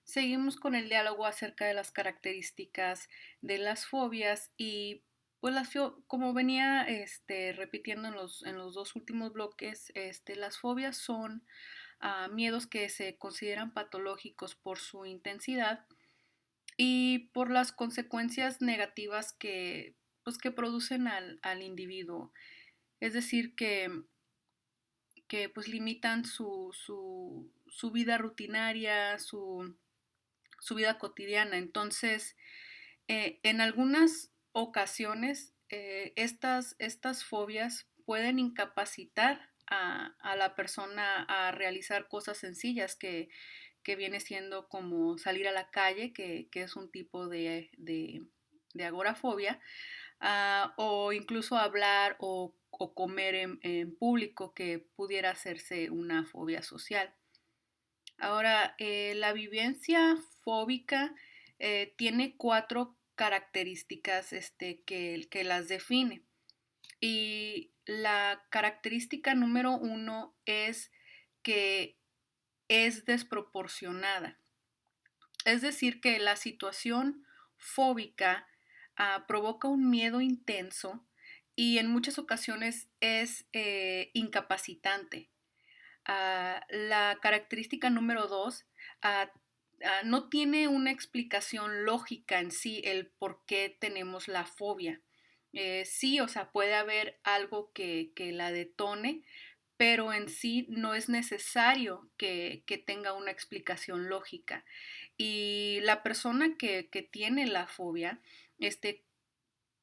Seguimos con el diálogo acerca de las características de las fobias y pues como venía repitiendo en los dos últimos bloques, las fobias son miedos que se consideran patológicos por su intensidad y por las consecuencias negativas que producen al individuo. Es decir, que pues limitan su vida rutinaria, su vida cotidiana. Entonces, en algunas ocasiones, estas fobias pueden incapacitar a la persona a realizar cosas sencillas que viene siendo como salir a la calle, que es un tipo de agorafobia, o incluso hablar o comer en público, que pudiera hacerse una fobia social. Ahora, la vivencia fóbica tiene cuatro características que las define. Y la característica número uno es que es desproporcionada. Es decir, que la situación fóbica provoca un miedo intenso y en muchas ocasiones es incapacitante. La característica número dos, no tiene una explicación lógica en sí el por qué tenemos la fobia. Sí, o sea, puede haber algo que la detone, pero en sí no es necesario que tenga una explicación lógica. Y la persona que tiene la fobia,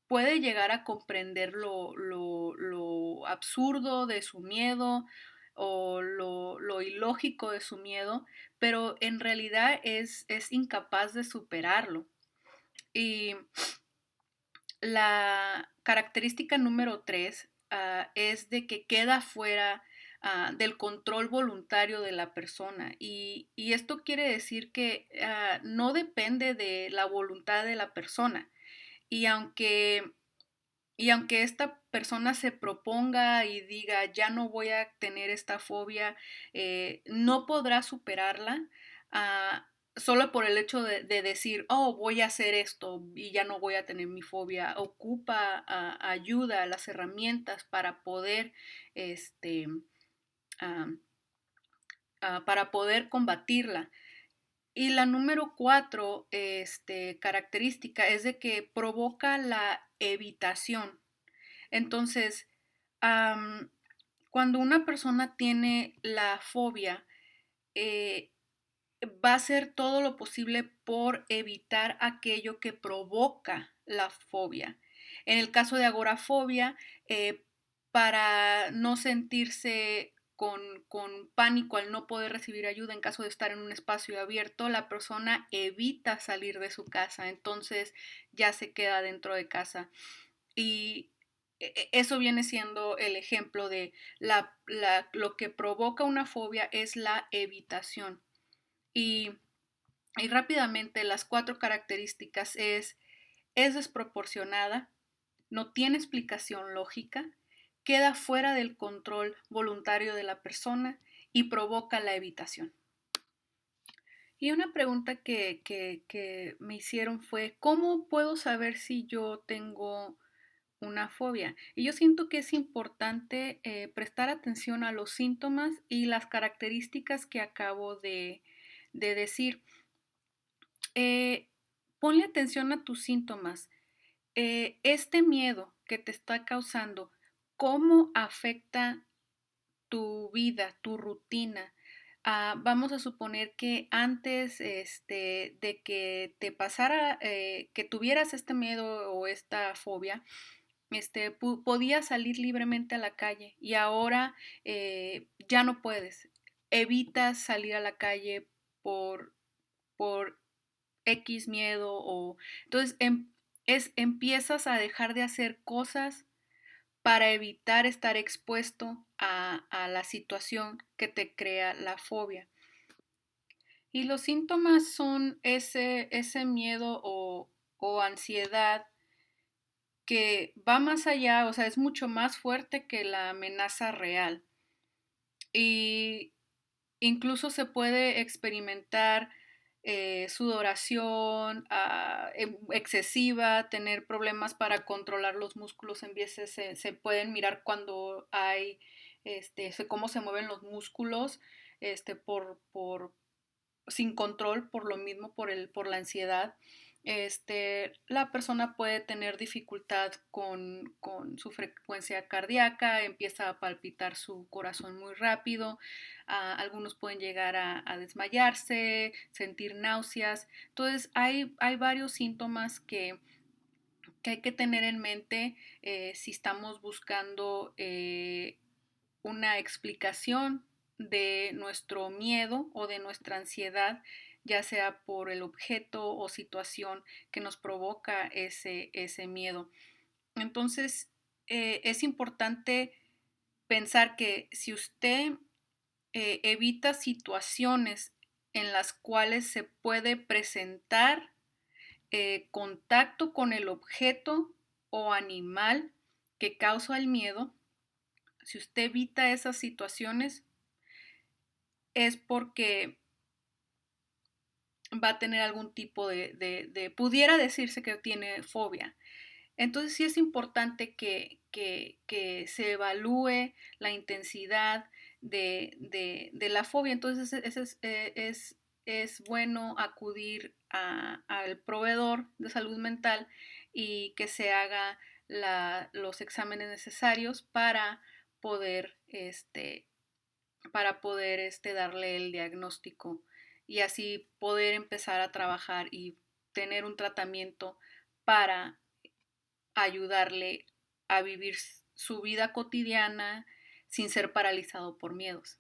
puede llegar a comprender lo absurdo de su miedo o lo ilógico de su miedo, pero en realidad es incapaz de superarlo. Y la característica número tres es de que queda fuera del control voluntario de la persona. Y esto quiere decir que no depende de la voluntad de la persona. Y aunque y aunque esta persona se proponga y diga, ya no voy a tener esta fobia, no podrá superarla solo por el hecho de decir, oh, voy a hacer esto y ya no voy a tener mi fobia. Ocupa ayuda, las herramientas este, ah, para poder combatirla. Y la número cuatro, característica es de que provoca la evitación. Entonces, am, cuando una persona tiene la fobia, eh, va a hacer todo lo posible por evitar aquello que provoca la fobia. En el caso de agorafobia, para no sentirse con pánico al no poder recibir ayuda en caso de estar en un espacio abierto, la persona evita salir de su casa, entonces ya se queda dentro de casa. Y eso viene siendo el ejemplo de lo que provoca una fobia es la evitación. Y, y rápidamente las cuatro características es desproporcionada, no tiene explicación lógica, queda fuera del control voluntario de la persona y provoca la evitación. Y una pregunta que me hicieron fue, ¿cómo puedo saber si yo tengo una fobia? Y yo siento que es importante prestar atención a los síntomas y las características que acabo de decir. Eh, Ponle atención a tus síntomas. Este miedo que te está causando, ¿cómo afecta tu vida, tu rutina? Vamos a suponer que antes de que te pasara, que tuvieras este miedo o esta fobia, podías salir libremente a la calle y ahora ya no puedes. Evitas salir a la calle por, por X miedo o entonces empiezas a dejar de hacer cosas para evitar estar expuesto a la situación que te crea la fobia. Y los síntomas son ese miedo o ansiedad que va más allá, o sea, es mucho más fuerte que la amenaza real. Y incluso se puede experimentar sudoración excesiva, tener problemas para controlar los músculos. En veces se pueden mirar cuando hay cómo se mueven los músculos sin control, por lo mismo, por la ansiedad. La persona puede tener dificultad con su frecuencia cardíaca, empieza a palpitar su corazón muy rápido, algunos pueden llegar a desmayarse, sentir náuseas. Entonces hay varios síntomas que hay que tener en mente si estamos buscando una explicación de nuestro miedo o de nuestra ansiedad, ya sea por el objeto o situación que nos provoca ese miedo. Entonces, es importante pensar que si usted evita situaciones en las cuales se puede presentar contacto con el objeto o animal que causa el miedo, si usted evita esas situaciones, es porque va a tener algún tipo pudiera decirse que tiene fobia. Entonces sí es importante que se evalúe la intensidad de la fobia. Entonces es bueno acudir al proveedor de salud mental y que se haga los exámenes necesarios poder, para poder darle el diagnóstico y así poder empezar a trabajar y tener un tratamiento para ayudarle a vivir su vida cotidiana sin ser paralizado por miedos.